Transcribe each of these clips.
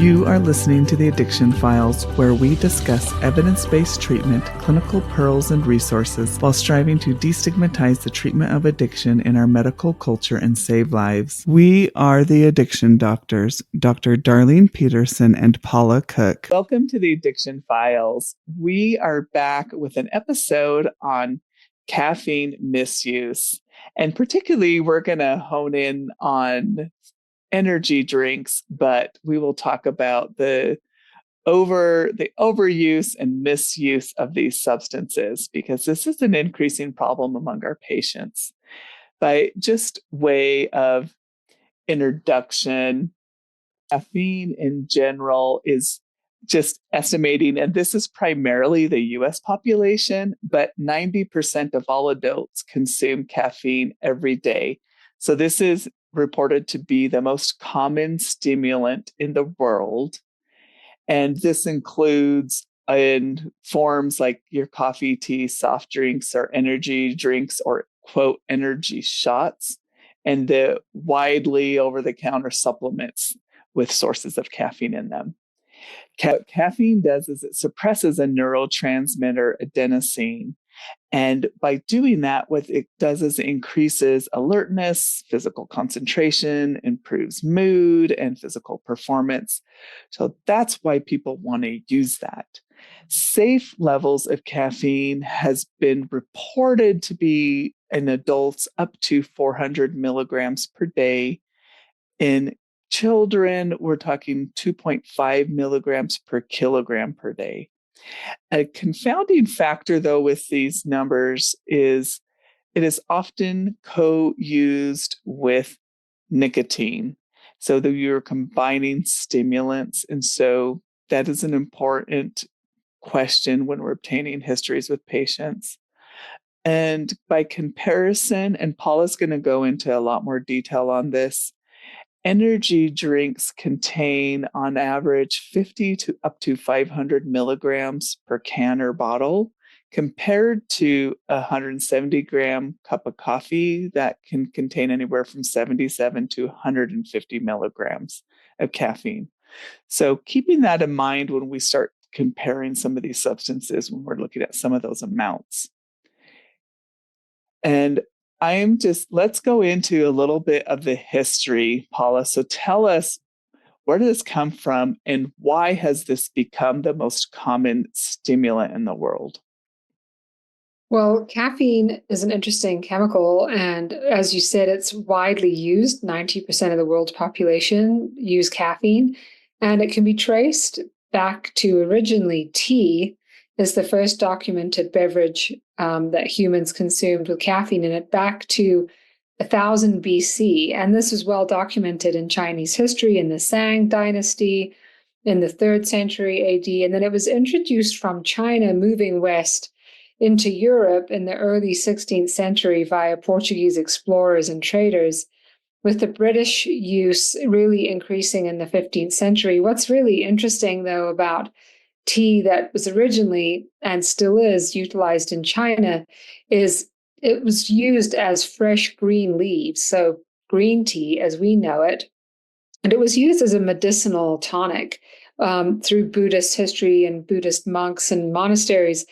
You are listening to The Addiction Files, where we discuss evidence-based treatment, clinical pearls, and resources while striving to destigmatize the treatment of addiction in our medical culture and save lives. We are the Addiction Doctors, Dr. Darlene Petersen and Paula Cook. Welcome to The Addiction Files. We are back with an episode on caffeine misuse. And particularly, we're going to hone in on energy drinks, but we will talk about the overuse and misuse of these substances, because this is an increasing problem among our patients. By just way of introduction, caffeine in general is just estimating, and this is primarily the US population, but 90% of all adults consume caffeine every day. So this is reported to be the most common stimulant in the world. And this includes in forms like your coffee, tea, soft drinks, or energy drinks, or quote, energy shots, and the widely over-the-counter supplements with sources of caffeine in them. What caffeine does is it suppresses a neurotransmitter, adenosine. And by doing that, what it does is it increases alertness, physical concentration, improves mood and physical performance. So that's why people want to use that. Safe levels of caffeine has been reported to be in adults up to 400 milligrams per day. In children, we're talking 2.5 milligrams per kilogram per day. A confounding factor, though, with these numbers is it is often co-used with nicotine. So that you're combining stimulants. And so that is an important question when we're obtaining histories with patients. And by comparison, and Paula's going to go into a lot more detail on this, energy drinks contain, on average, 50 to up to 500 milligrams per can or bottle, compared to a 170-gram cup of coffee that can contain anywhere from 77 to 150 milligrams of caffeine. So keeping that in mind when we start comparing some of these substances, when we're looking at some of those amounts. And let's go into a little bit of the history, Paula. So tell us, where did this come from and why has this become the most common stimulant in the world? Well, caffeine is an interesting chemical. And as you said, it's widely used. 90% of the world's population use caffeine. And it can be traced back to originally tea is the first documented beverage that humans consumed with caffeine in it, back to 1000 BC. And this is well documented in Chinese history in the Shang dynasty in the 3rd century AD. And then it was introduced from China, moving west into Europe in the early 16th century via Portuguese explorers and traders, with the British use really increasing in the 15th century. What's really interesting, though, about tea that was originally and still is utilized in China is it was used as fresh green leaves, so green tea as we know it. And it was used as a medicinal tonic through Buddhist history and Buddhist monks and monasteries.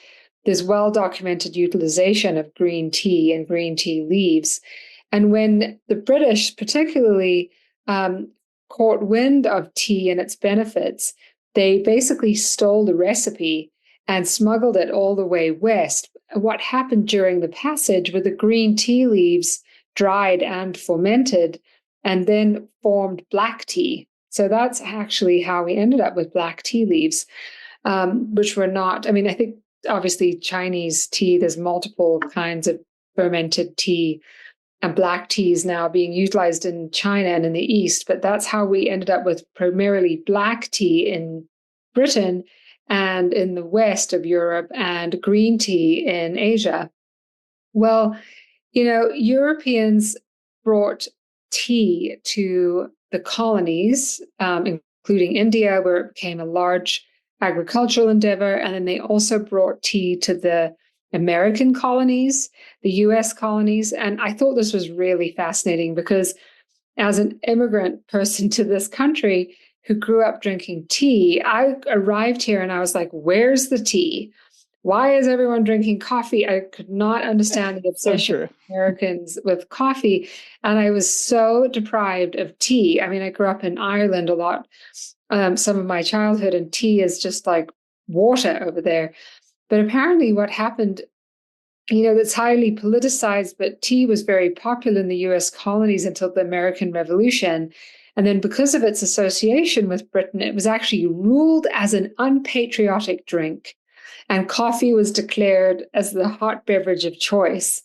There's well-documented utilization of green tea and green tea leaves. And when the British particularly caught wind of tea and its benefits, they basically stole the recipe and smuggled it all the way west. What happened during the passage were the green tea leaves dried and fermented and then formed black tea. So that's actually how we ended up with black tea leaves, which were not, I think obviously Chinese tea, there's multiple kinds of fermented tea, and black tea is now being utilized in China and in the East, but that's how we ended up with primarily black tea in Britain and in the west of Europe, and green tea in Asia. Well, Europeans brought tea to the colonies, including India, where it became a large agricultural endeavor, and then they also brought tea to the American colonies, the US colonies. And I thought this was really fascinating because as an immigrant person to this country who grew up drinking tea, I arrived here and I was like, where's the tea? Why is everyone drinking coffee? I could not understand the So obsession true. of Americans with coffee. And I was so deprived of tea. I mean, I grew up in Ireland a lot, some of my childhood, and tea is just like water over there. But apparently, what happened, that's highly politicized, but tea was very popular in the US colonies until the American Revolution. And then, because of its association with Britain, it was actually ruled as an unpatriotic drink. And coffee was declared as the hot beverage of choice.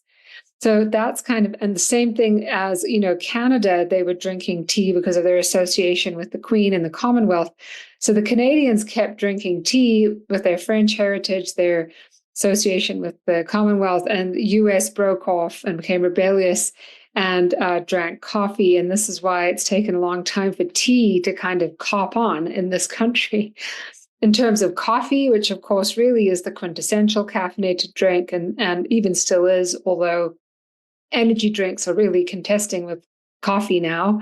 So that's kind of, and the same thing as, Canada, they were drinking tea because of their association with the Queen and the Commonwealth. So the Canadians kept drinking tea with their French heritage, their association with the Commonwealth, and the US broke off and became rebellious and drank coffee. And this is why it's taken a long time for tea to kind of cop on in this country. In terms of coffee, which of course really is the quintessential caffeinated drink and even still is, although energy drinks are really contesting with coffee now,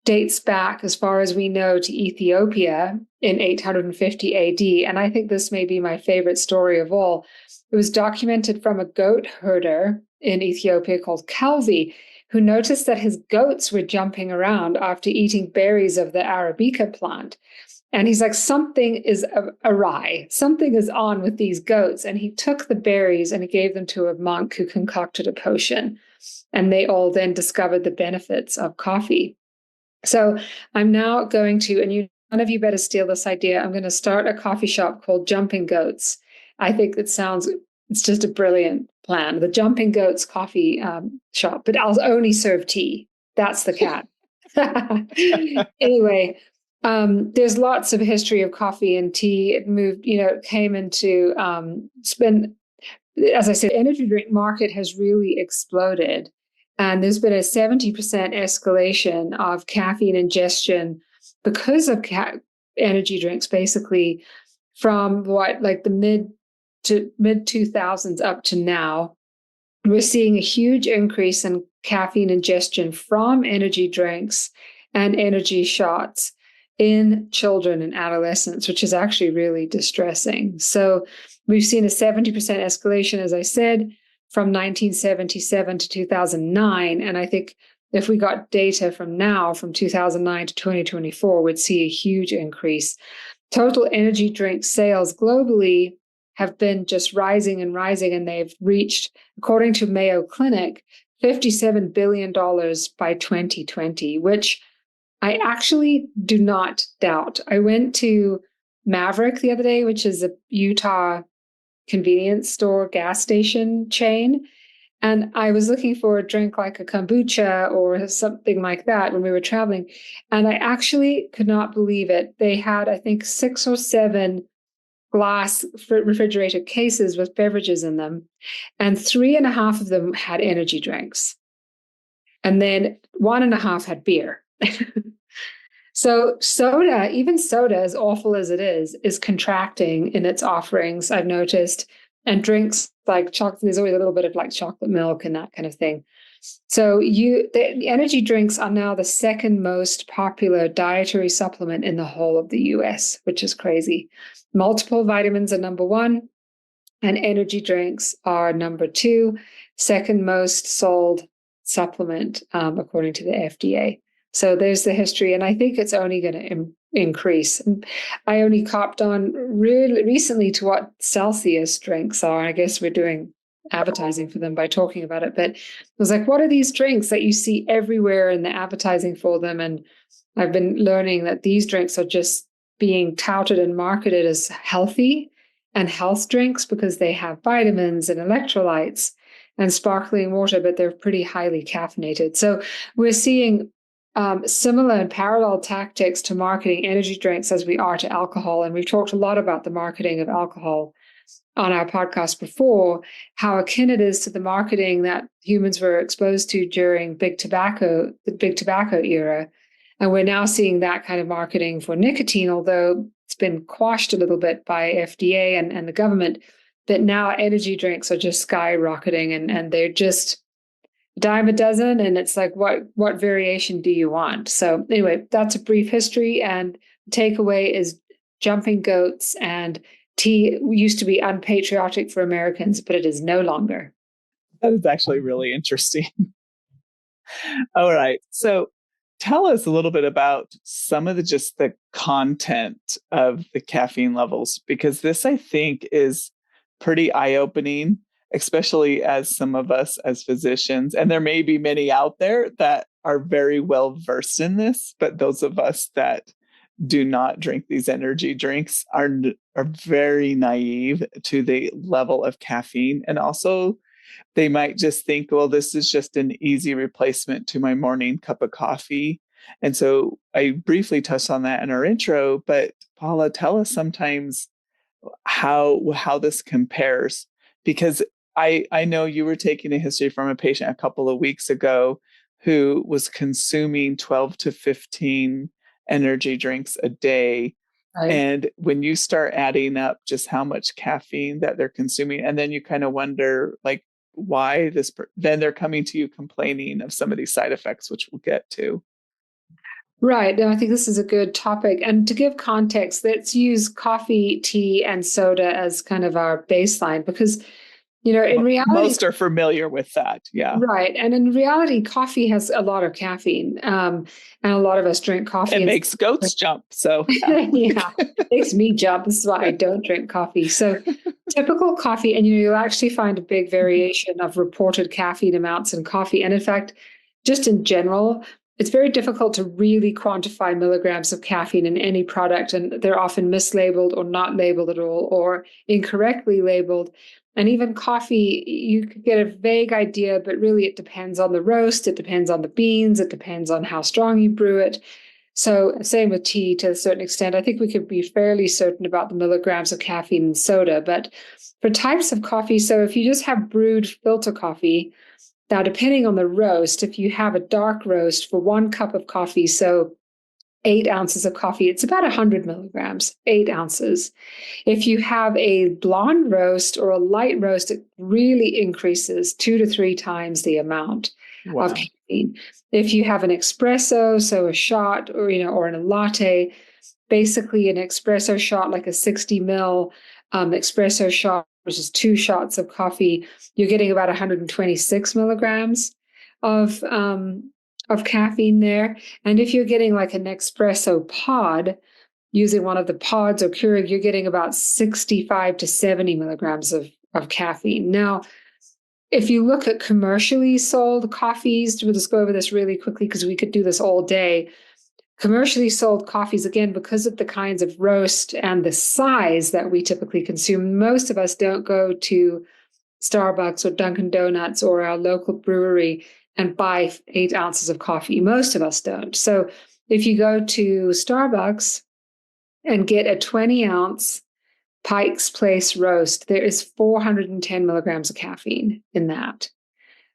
dates back, as far as we know, to Ethiopia in 850 AD. And I think this may be my favorite story of all. It was documented from a goat herder in Ethiopia called Calvi, who noticed that his goats were jumping around after eating berries of the Arabica plant. And he's like, something is awry. Something is on with these goats. And he took the berries and he gave them to a monk who concocted a potion. And they all then discovered the benefits of coffee. So I'm now going to, and none of you better steal this idea, I'm going to start a coffee shop called Jumping Goats. I think it's just a brilliant plan. The Jumping Goats coffee shop, but I'll only serve tea. That's the cat. Anyway, there's lots of history of coffee and tea. It moved, came into, it's been, as I said, energy drink market has really exploded. And there's been a 70% escalation of caffeine ingestion because of energy drinks, basically from the mid 2000s up to now. We're seeing a huge increase in caffeine ingestion from energy drinks and energy shots in children and adolescents, which is actually really distressing. So we've seen a 70% escalation, as I said, from 1977 to 2009. And I think if we got data from 2009 to 2024, we'd see a huge increase. Total energy drink sales globally have been just rising and rising, and they've reached, according to Mayo Clinic, $57 billion by 2020, which I actually do not doubt. I went to Maverick the other day, which is a Utah convenience store gas station chain. And I was looking for a drink like a kombucha or something like that when we were traveling. And I actually could not believe it. They had, I think, 6 or 7 glass refrigerated cases with beverages in them. And 3.5 of them had energy drinks. And then 1.5 had beer. So soda, even soda, as awful as it is contracting in its offerings, I've noticed. And drinks like chocolate, there's always a little bit of like chocolate milk and that kind of thing. So the energy drinks are now the second most popular dietary supplement in the whole of the US, which is crazy. Multiple vitamins are number 1, and energy drinks are number 2, second most sold supplement, according to the FDA. So there's the history, and I think it's only going to increase. And I only copped on really recently to what Celsius drinks are. I guess we're doing advertising for them by talking about it. But I was like, what are these drinks that you see everywhere in the advertising for them? And I've been learning that these drinks are just being touted and marketed as healthy and health drinks because they have vitamins and electrolytes and sparkling water, but they're pretty highly caffeinated. So we're seeing similar and parallel tactics to marketing energy drinks as we are to alcohol. And we've talked a lot about the marketing of alcohol on our podcast before, how akin it is to the marketing that humans were exposed to during the big tobacco era. And we're now seeing that kind of marketing for nicotine, although it's been quashed a little bit by FDA and the government. But now energy drinks are just skyrocketing, and they're just dime a dozen, and it's like, what variation do you want? So anyway, that's a brief history, and takeaway is jumping goats, and tea used to be unpatriotic for Americans, but it is no longer. That is actually really interesting. All right. So tell us a little bit about some of the content of the caffeine levels, because this, I think, is pretty eye-opening, especially as some of us as physicians, and there may be many out there that are very well versed in this, but those of us that do not drink these energy drinks are very naive to the level of caffeine, and also they might just think, well, this is just an easy replacement to my morning cup of coffee. And so I briefly touched on that in our intro, but Paula, tell us sometimes how this compares, because I know you were taking a history from a patient a couple of weeks ago who was consuming 12 to 15 energy drinks a day. Right. And when you start adding up just how much caffeine that they're consuming, and then you kind of wonder, like, why then they're coming to you complaining of some of these side effects, which we'll get to. Right. No, I think this is a good topic. And to give context, let's use coffee, tea, and soda as kind of our baseline because, in reality, most are familiar with that. Yeah. right. And in reality, coffee has a lot of caffeine. And a lot of us drink coffee. It makes goats jump. So, yeah. Yeah, it makes me jump. This is why I don't drink coffee. So, typical coffee, and you'll actually find a big variation of reported caffeine amounts in coffee. And in fact, just in general, it's very difficult to really quantify milligrams of caffeine in any product, and they're often mislabeled or not labeled at all or incorrectly labeled. And even coffee, you could get a vague idea, but really it depends on the roast, it depends on the beans, it depends on how strong you brew it. So same with tea to a certain extent. I think we could be fairly certain about the milligrams of caffeine in soda, but for types of coffee, so if you just have brewed filter coffee, now, depending on the roast, if you have a dark roast for 1 cup of coffee, so 8 ounces of coffee, it's about 100 milligrams, 8 ounces. If you have a blonde roast or a light roast, it really increases 2 to 3 times the amount of caffeine. If you have an espresso, so a shot or a latte, basically an espresso shot, like a 60 ml espresso shot, which is 2 shots of coffee, you're getting about 126 milligrams of caffeine there. And if you're getting like an espresso pod, using one of the pods or Keurig, you're getting about 65 to 70 milligrams of caffeine. Now, if you look at commercially sold coffees, we'll just go over this really quickly because we could do this all day. Commercially sold coffees, again, because of the kinds of roast and the size that we typically consume, most of us don't go to Starbucks or Dunkin' Donuts or our local brewery and buy 8 ounces of coffee. Most of us don't. So if you go to Starbucks and get a 20-ounce Pike's Place roast, there is 410 milligrams of caffeine in that.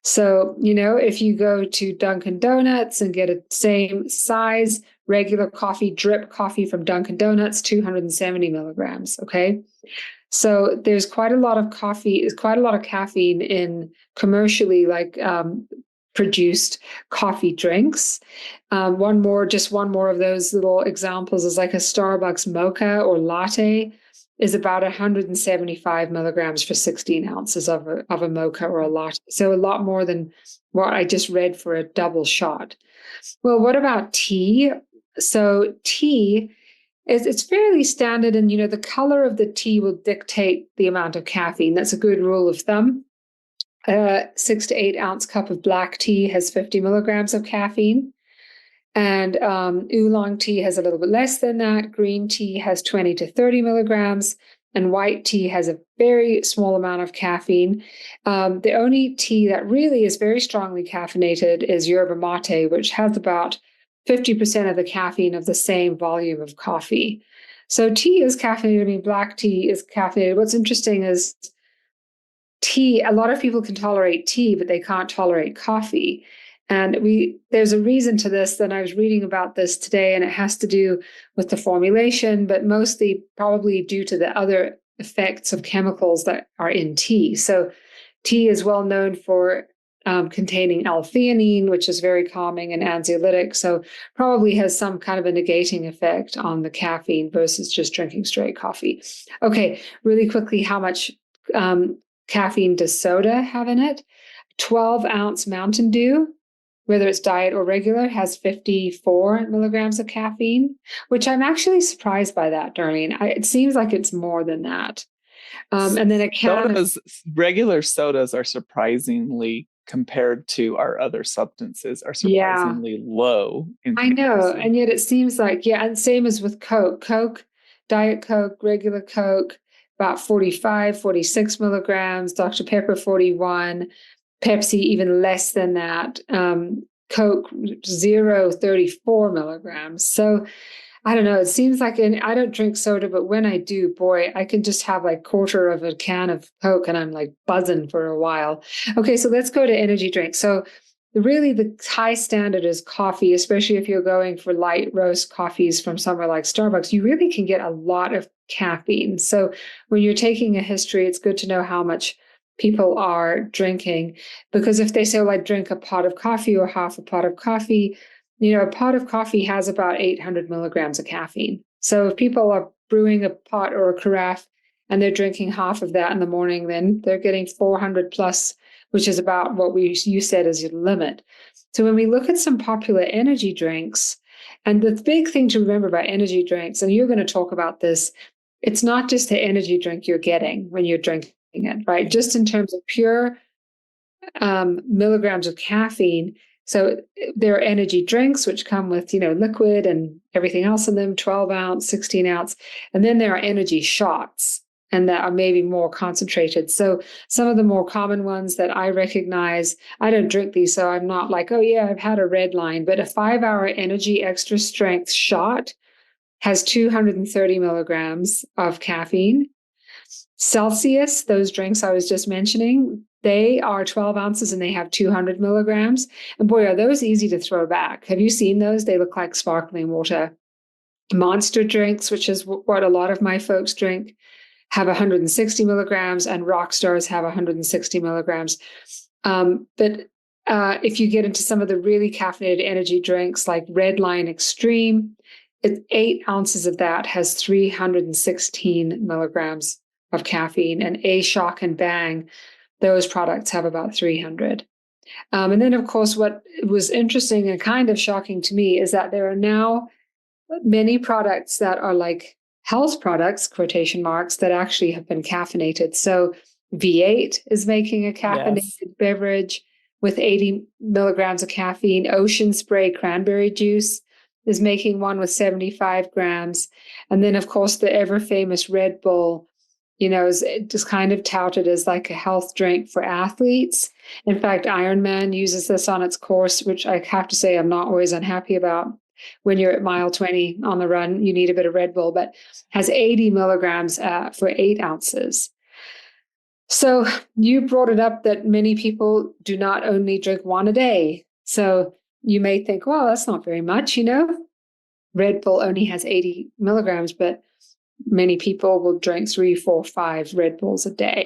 So, if you go to Dunkin' Donuts and get a same size regular coffee, drip coffee from Dunkin' Donuts, 270 milligrams. Okay. So there's quite a lot of caffeine in commercially produced coffee drinks. One more of those little examples is like a Starbucks mocha or latte is about 175 milligrams for 16 ounces of a mocha or a latte. So a lot more than what I just read for a double shot. Well, what about tea? So tea it's fairly standard, and the color of the tea will dictate the amount of caffeine. That's a good rule of thumb. 6 to 8 ounce cup of black tea has 50 milligrams of caffeine. And oolong tea has a little bit less than that. Green tea has 20 to 30 milligrams. And white tea has a very small amount of caffeine. The only tea that really is very strongly caffeinated is yerba mate, which has about 50% of the caffeine of the same volume of coffee. So tea is caffeinated. I mean, black tea is caffeinated. What's interesting is tea, a lot of people can tolerate tea, but they can't tolerate coffee. And there's a reason to this. Then I was reading about this today, and it has to do with the formulation, but mostly probably due to the other effects of chemicals that are in tea. So tea is well known for containing L-theanine, which is very calming and anxiolytic. So probably has some kind of a negating effect on the caffeine versus just drinking straight coffee. Okay, really quickly, how much caffeine does soda have in it? 12-ounce Mountain Dew, whether it's diet or regular, has 54 milligrams of caffeine, which I'm actually surprised by that, Darlene. It seems like it's more than that. And then a can sodas, regular sodas are surprisingly, compared to our other substances, are yeah, surprisingly low in I know. caffeine. And yet it seems like, yeah, and same as with Coke. Coke, Diet Coke, regular Coke, about 45, 46 milligrams, Dr. Pepper, 41, Pepsi, even less than that. Coke, 0, 34 milligrams. So I don't know. It seems like, and I don't drink soda, but when I do, boy, I can just have like quarter of a can of Coke and I'm like buzzing for a while. Okay, so let's go to energy drinks. So really the high standard is coffee, especially if you're going for light roast coffees from somewhere like Starbucks. You really can get a lot of caffeine. So when you're taking a history, it's good to know how much people are drinking, because if they say, well, I drink a pot of coffee or half a pot of coffee, a pot of coffee has about 800 milligrams of caffeine. So if people are brewing a pot or a carafe and they're drinking half of that in the morning, then they're getting 400 plus, which is about what you said is your limit. So when we look at some popular energy drinks, and the big thing to remember about energy drinks, and you're going to talk about this, it's not just the energy drink you're getting when you're drinking it, right? Just in terms of pure milligrams of caffeine. So there are energy drinks, which come with, liquid and everything else in them, 12 ounce, 16 ounce. And then there are energy shots, and that are maybe more concentrated. So some of the more common ones that I recognize, I don't drink these, so I'm not like, oh yeah, I've had a red line, but a 5-hour energy extra strength shot has 230 milligrams of caffeine. Celsius, those drinks I was just mentioning, they are 12 ounces and they have 200 milligrams. And boy, are those easy to throw back. Have you seen those? They look like sparkling water. Monster drinks, which is what a lot of my folks drink, have 160 milligrams, and rock stars have 160 milligrams. But if you get into some of the really caffeinated energy drinks like Red Line Extreme, 8 ounces of that has 316 milligrams of caffeine, and A Shock and Bang, those products have about 300. And then, of course, what was interesting and kind of shocking to me is that there are now many products that are like health products, quotation marks, that actually have been caffeinated. So V8 is making a caffeinated Yes. beverage with 80 milligrams of caffeine. Ocean Spray cranberry juice is making one with 75 grams. And then, of course, the ever famous Red Bull, is just kind of touted as like a health drink for athletes. In fact, Ironman uses this on its course, which I have to say I'm not always unhappy about. When you're at mile 20 on the run, you need a bit of Red Bull, but has 80 milligrams for 8 ounces. So you brought it up that many people do not only drink one a day. So you may think, well, that's not very much, Red Bull only has 80 milligrams, but many people will drink 3, 4, 5 Red Bulls a day.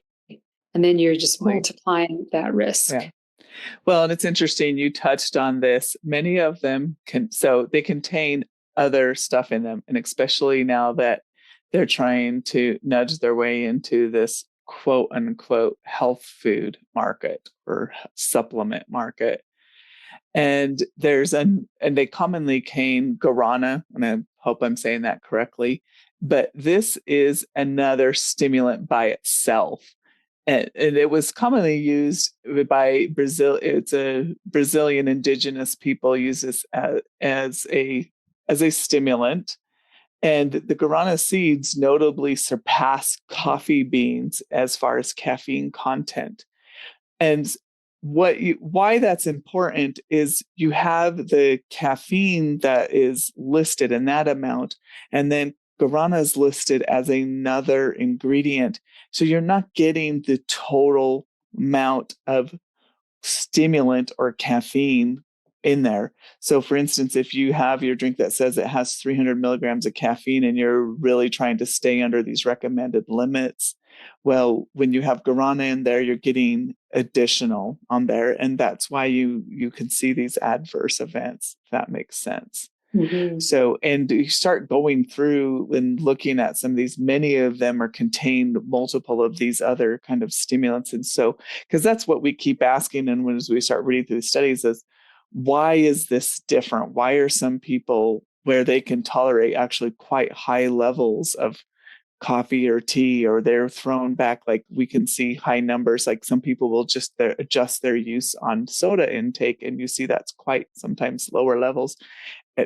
And then you're just multiplying that risk. Yeah. Well, and it's interesting, you touched on this. Many of them they contain other stuff in them. And especially now that they're trying to nudge their way into this quote unquote health food market or supplement market. And and they commonly cane guarana, and I hope I'm saying that correctly, but this is another stimulant by itself. And it was commonly used by Brazil. It's a Brazilian indigenous people use this as a stimulant. And the guarana seeds notably surpass coffee beans as far as caffeine content. And why that's important is you have the caffeine that is listed in that amount, and then guarana is listed as another ingredient. So you're not getting the total amount of stimulant or caffeine in there. So for instance, if you have your drink that says it has 300 milligrams of caffeine and you're really trying to stay under these recommended limits, Well, when you have guarana in there, you're getting additional on there. And that's why you can see these adverse events, if that makes sense. Mm-hmm. So, and you start going through and looking at some of these, many of them are contained multiple of these other kind of stimulants. And so, because that's what we keep asking. And when as we start reading through the studies is, why is this different? Why are some people where they can tolerate actually quite high levels of coffee or tea, or they're thrown back, like we can see high numbers, like some people will just adjust their use on soda intake, and you see that's quite sometimes lower levels,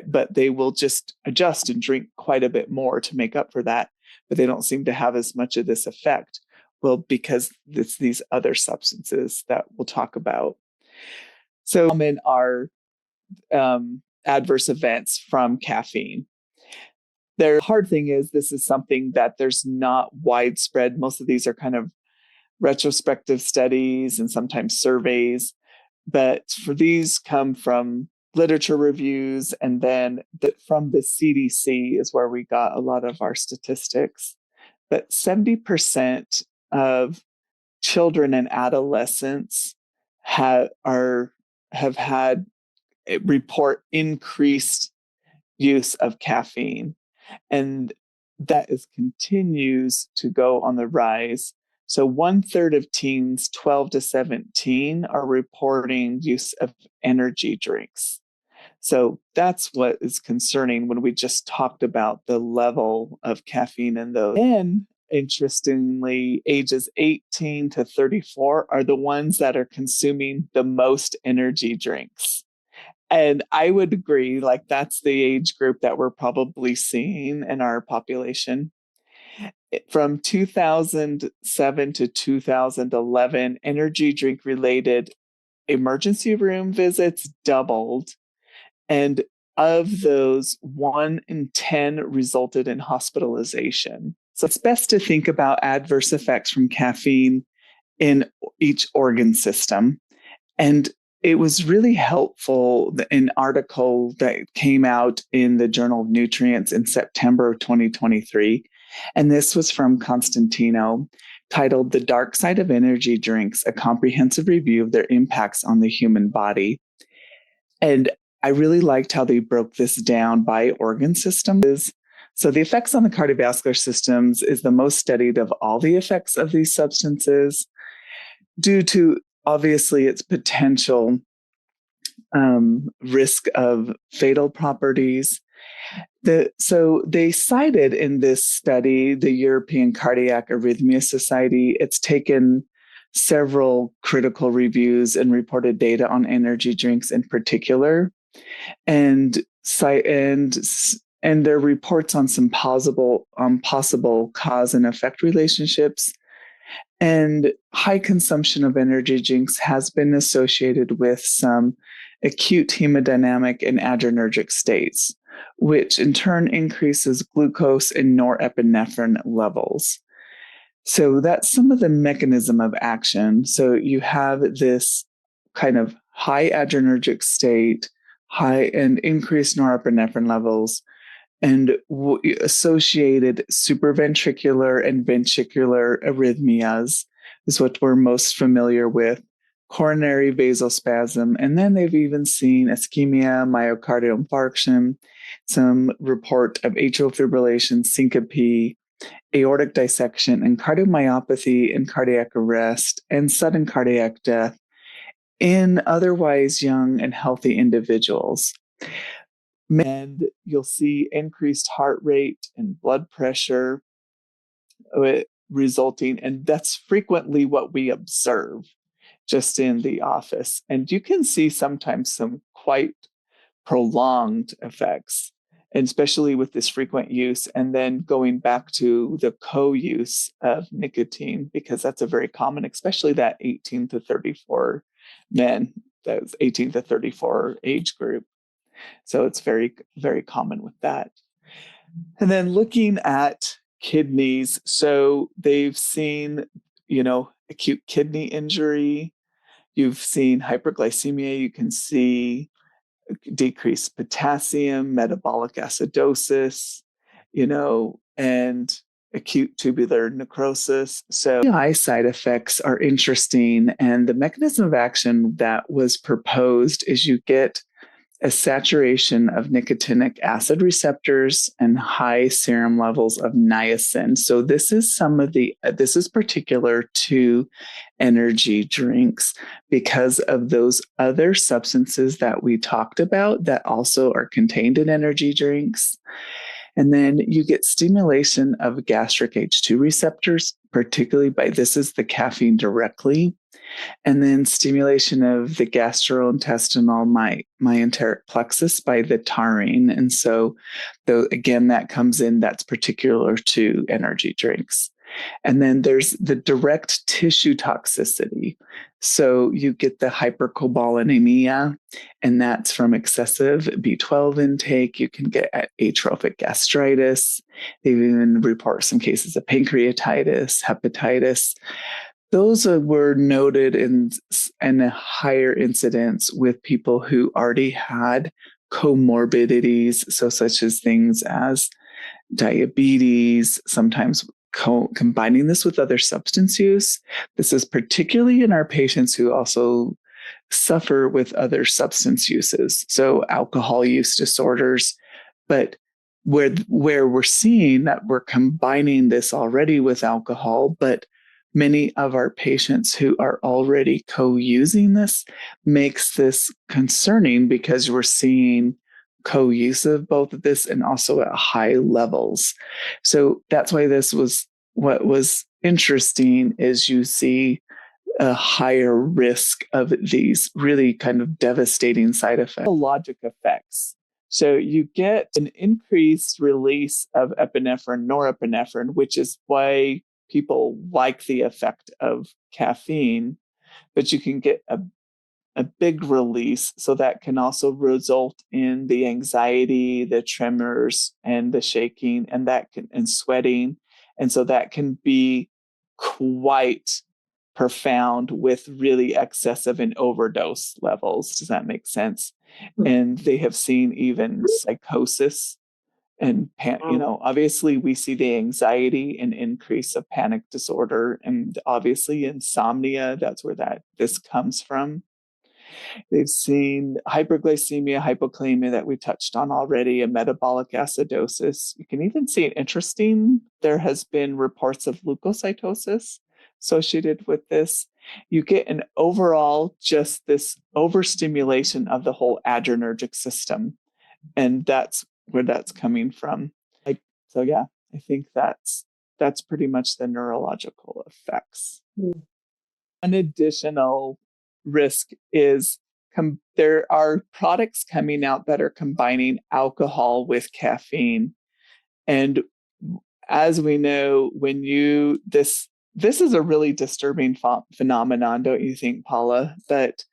but they will just adjust and drink quite a bit more to make up for that, but they don't seem to have as much of this effect. Well, because it's these other substances that we'll talk about. So common are adverse events from caffeine. The hard thing is this is something that there's not widespread. Most of these are kind of retrospective studies and sometimes surveys, but for these come from literature reviews, and then from the CDC is where we got a lot of our statistics. But 70% of children and adolescents have had report increased use of caffeine, and that is continues to go on the rise. So 1/3 of teens 12 to 17 are reporting use of energy drinks. So that's what is concerning when we just talked about the level of caffeine in those. And interestingly, ages 18 to 34 are the ones that are consuming the most energy drinks. And I would agree, like that's the age group that we're probably seeing in our population. From 2007 to 2011, energy drink related emergency room visits doubled. And of those, 1 in 10 resulted in hospitalization. So it's best to think about adverse effects from caffeine in each organ system. And it was really helpful, an article that came out in the Journal of Nutrients in September of 2023. And this was from Constantino, titled The Dark Side of Energy Drinks, a comprehensive review of their impacts on the human body. And I really liked how they broke this down by organ systems. So the effects on the cardiovascular systems is the most studied of all the effects of these substances, due to obviously its potential risk of fatal properties. So they cited in this study the European Cardiac Arrhythmia Society. It's taken several critical reviews and reported data on energy drinks in particular, and their reports on some possible cause and effect relationships. And high consumption of energy drinks has been associated with some acute hemodynamic and adrenergic states, which in turn increases glucose and norepinephrine levels. So that's some of the mechanism of action. So you have this kind of high adrenergic state, high and increased norepinephrine levels, and associated supraventricular and ventricular arrhythmias is what we're most familiar with, coronary vasospasm, and then they've even seen ischemia, myocardial infarction, some report of atrial fibrillation, syncope, aortic dissection, and cardiomyopathy and cardiac arrest, and sudden cardiac death in otherwise young and healthy individuals. And you'll see increased heart rate and blood pressure resulting, and that's frequently what we observe just in the office. And you can see sometimes some quite prolonged effects, and especially with this frequent use, and then going back to the co-use of nicotine, because that's a very common, especially that 18 to 34 men, that's 18 to 34 age group. So it's very, very common with that. And then looking at kidneys, so they've seen, acute kidney injury, you've seen hyperglycemia, you can see decreased potassium, metabolic acidosis, and acute tubular necrosis. So eye side effects are interesting. And the mechanism of action that was proposed is you get a saturation of nicotinic acid receptors and high serum levels of niacin. So this is particular to energy drinks because of those other substances that we talked about that also are contained in energy drinks. And then you get stimulation of gastric H2 receptors, particularly this is the caffeine directly, and then stimulation of the gastrointestinal myenteric plexus by the taurine. And so, again, that comes in, that's particular to energy drinks. And then there's the direct tissue toxicity. So you get the hypercobalanemia, and that's from excessive B12 intake. You can get atrophic gastritis. They even report some cases of pancreatitis, hepatitis. Those were noted in a higher incidence with people who already had comorbidities, so such as things as diabetes, sometimes combining this with other substance use. This is particularly in our patients who also suffer with other substance uses, so alcohol use disorders. But where we're seeing that we're combining this already with alcohol, but many of our patients who are already co-using this makes this concerning because we're seeing co-use of both of this and also at high levels. So that's why what was interesting is you see a higher risk of these really kind of devastating side effects. Logic effects. So you get an increased release of epinephrine, norepinephrine, which is why people like the effect of caffeine, but you can get a big release. So that can also result in the anxiety, the tremors, and the shaking, and sweating. And so that can be quite profound with really excessive and overdose levels. Does that make sense? And they have seen even psychosis and obviously we see the anxiety and increase of panic disorder, and obviously insomnia. That's where this comes from. They've seen hyperglycemia, hypokalemia that we touched on already, a metabolic acidosis. You can even see there has been reports of leukocytosis associated with this. You get an overall just this overstimulation of the whole adrenergic system. And that's where that's coming from. So yeah, I think that's pretty much the neurological effects. An additional risk is there are products coming out that are combining alcohol with caffeine. And as we know, this is a really disturbing phenomenon, don't you think, Paula? That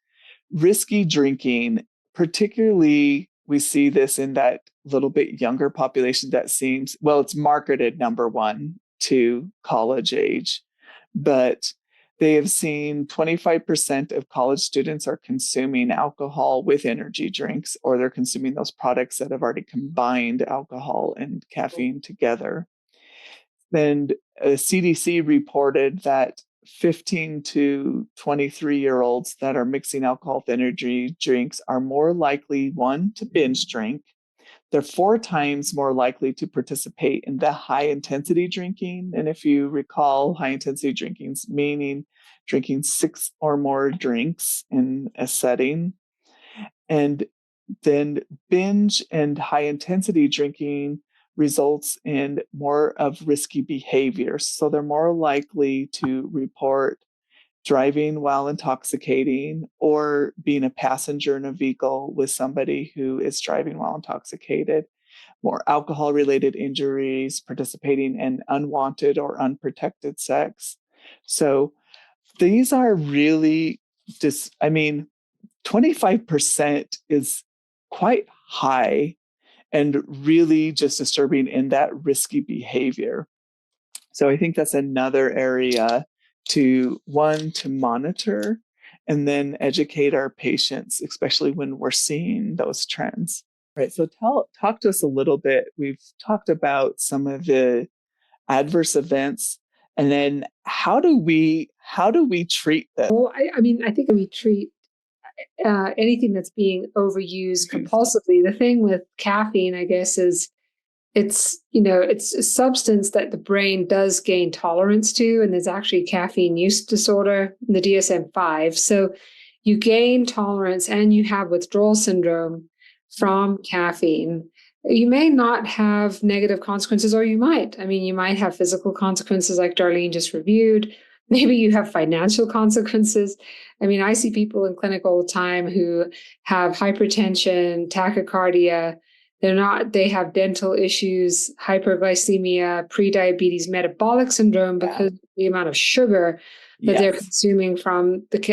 risky drinking, particularly we see this in that little bit younger population that seems, well, it's marketed number one to college age, but they have seen 25% of college students are consuming alcohol with energy drinks, or they're consuming those products that have already combined alcohol and caffeine together. And CDC reported that 15 to 23-year-olds that are mixing alcohol with energy drinks are more likely, one, to binge drink. They're 4 times more likely to participate in the high intensity drinking. And if you recall, high intensity drinking meaning drinking 6 or more drinks in a setting. And then binge and high intensity drinking results in more of risky behaviors. So they're more likely to report driving while intoxicating or being a passenger in a vehicle with somebody who is driving while intoxicated, more alcohol related injuries, participating in unwanted or unprotected sex. So these are really 25% is quite high and really just disturbing in that risky behavior. So I think that's another area to monitor and then educate our patients, especially when we're seeing those trends. Right. So talk to us a little bit. We've talked about some of the adverse events, and then how do we treat this? Well, I mean, I think we treat anything that's being overused compulsively. The thing with caffeine, I guess, is it's a substance that the brain does gain tolerance to, and there's actually caffeine use disorder, the DSM-5. So you gain tolerance and you have withdrawal syndrome from caffeine. You may not have negative consequences, or you might. I mean, you might have physical consequences like Darlene just reviewed. Maybe you have financial consequences. I mean, I see people in clinic all the time who have hypertension, tachycardia. They have dental issues, hyperglycemia, prediabetes, metabolic syndrome because of the amount of sugar that they're consuming from the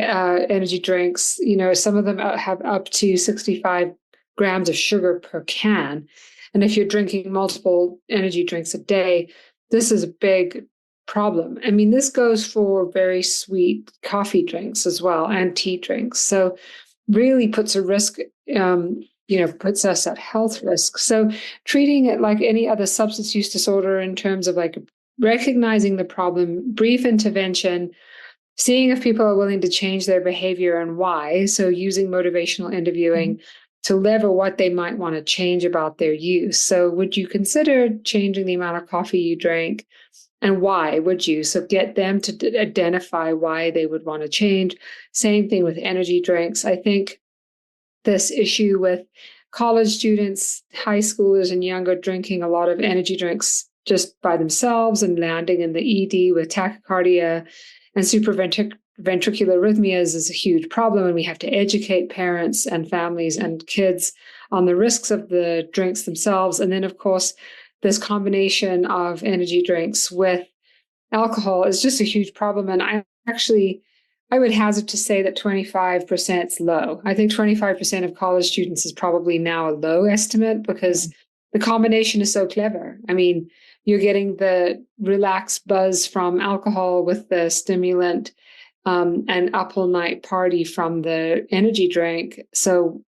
energy drinks. Some of them have up to 65 grams of sugar per can. And if you're drinking multiple energy drinks a day, this is a big problem. I mean, this goes for very sweet coffee drinks as well and tea drinks. So really puts a risk, puts us at health risk. So treating it like any other substance use disorder in terms of like recognizing the problem, brief intervention, seeing if people are willing to change their behavior and why. So using motivational interviewing to lever what they might want to change about their use. So would you consider changing the amount of coffee you drink? And why would you? So get them to identify why they would want to change. Same thing with energy drinks. I think this issue with college students, high schoolers, and younger drinking a lot of energy drinks just by themselves and landing in the ED with tachycardia and supraventricular arrhythmias is a huge problem. And we have to educate parents and families and kids on the risks of the drinks themselves. And then, of course, this combination of energy drinks with alcohol is just a huge problem. And I would hazard to say that 25% is low. I think 25% of college students is probably now a low estimate because the combination is so clever. I mean, you're getting the relaxed buzz from alcohol with the stimulant and up all night party from the energy drink. So,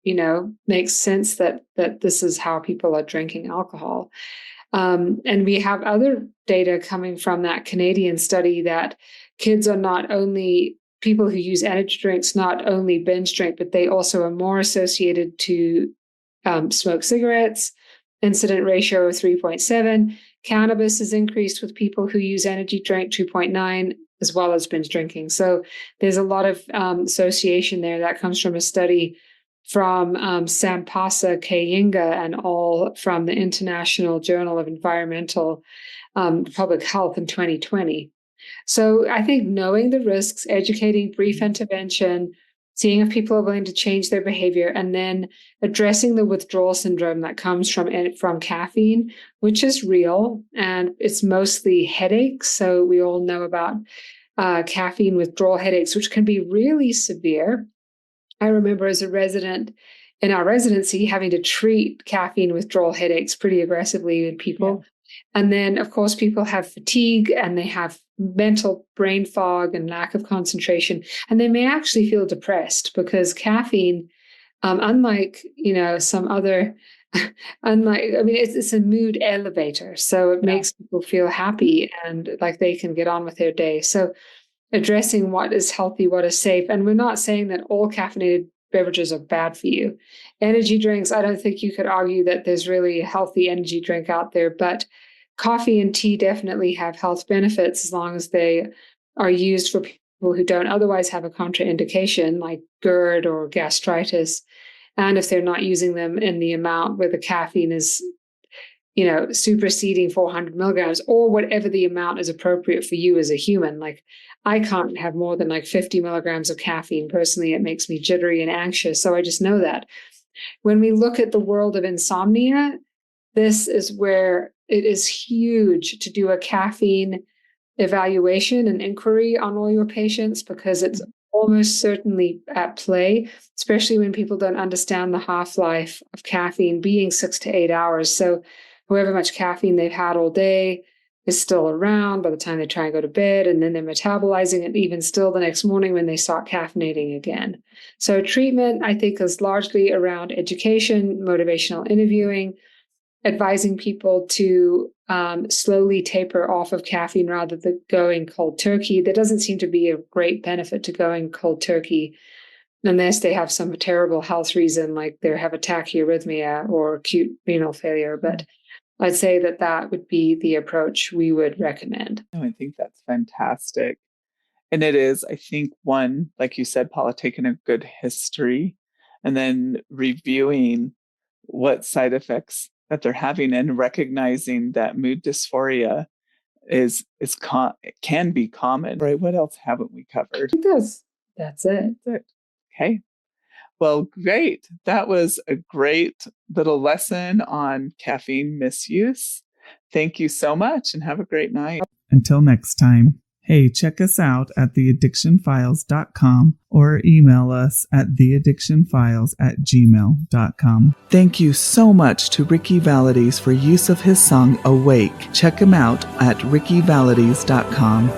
makes sense that this is how people are drinking alcohol. And we have other data coming from that Canadian study that kids are not only people who use energy drinks, not only binge drink, but they also are more associated to smoke cigarettes, incident ratio of 3.7. Cannabis is increased with people who use energy drink 2.9, as well as binge drinking. So there's a lot of association there that comes from a study from Sampasa Kayinga and all from the International Journal of Environmental Public Health in 2020. So I think knowing the risks, educating, brief intervention, seeing if people are willing to change their behavior, and then addressing the withdrawal syndrome that comes from caffeine, which is real, and it's mostly headaches. So we all know about caffeine withdrawal headaches, which can be really severe. I remember as a resident in our residency having to treat caffeine withdrawal headaches pretty aggressively in people. Yeah. And then, of course, people have fatigue and they have mental brain fog and lack of concentration. And they may actually feel depressed because caffeine, unlike, some other, it's a mood elevator. So it makes people feel happy and like they can get on with their day. So addressing what is healthy, what is safe. And we're not saying that all caffeinated beverages are bad for you. Energy drinks, I don't think you could argue that there's really a healthy energy drink out there, but coffee and tea definitely have health benefits as long as they are used for people who don't otherwise have a contraindication like GERD or gastritis. And if they're not using them in the amount where the caffeine is superseding 400 milligrams or whatever the amount is appropriate for you as a human. Like I can't have more than like 50 milligrams of caffeine. Personally, it makes me jittery and anxious. So I just know that. When we look at the world of insomnia, this is where it is huge to do a caffeine evaluation and inquiry on all your patients because it's almost certainly at play, especially when people don't understand the half-life of caffeine being 6 to 8 hours. So however much caffeine they've had all day is still around by the time they try and go to bed, and then they're metabolizing it even still the next morning when they start caffeinating again. So treatment, I think, is largely around education, motivational interviewing, advising people to slowly taper off of caffeine rather than going cold turkey. There doesn't seem to be a great benefit to going cold turkey unless they have some terrible health reason, like they have a tachyarrhythmia or acute renal failure. But I'd say that would be the approach we would recommend. Oh, I think that's fantastic. And it is, I think, one, like you said, Paula, taking a good history and then reviewing what side effects that they're having and recognizing that mood dysphoria can be common. Right? What else haven't we covered? I think that's it. Okay. Well, great. That was a great little lesson on caffeine misuse. Thank you so much and have a great night. Until next time. Hey, check us out at theaddictionfiles.com or email us at theaddictionfiles@gmail.com. Thank you so much to Ricky Valades for use of his song Awake. Check him out at rickyvalades.com.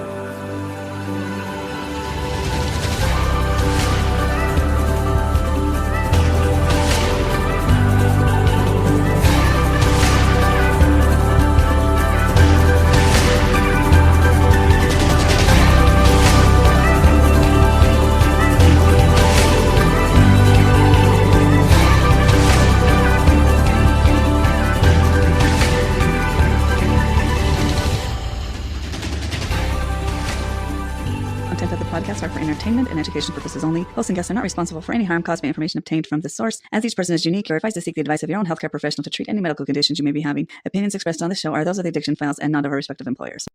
Podcasts are for entertainment and education purposes only. Hosts and guests are not responsible for any harm caused by information obtained from this source. As each person is unique, you're advised to seek the advice of your own healthcare professional to treat any medical conditions you may be having. Opinions expressed on this show are those of the Addiction Files and not of our respective employers.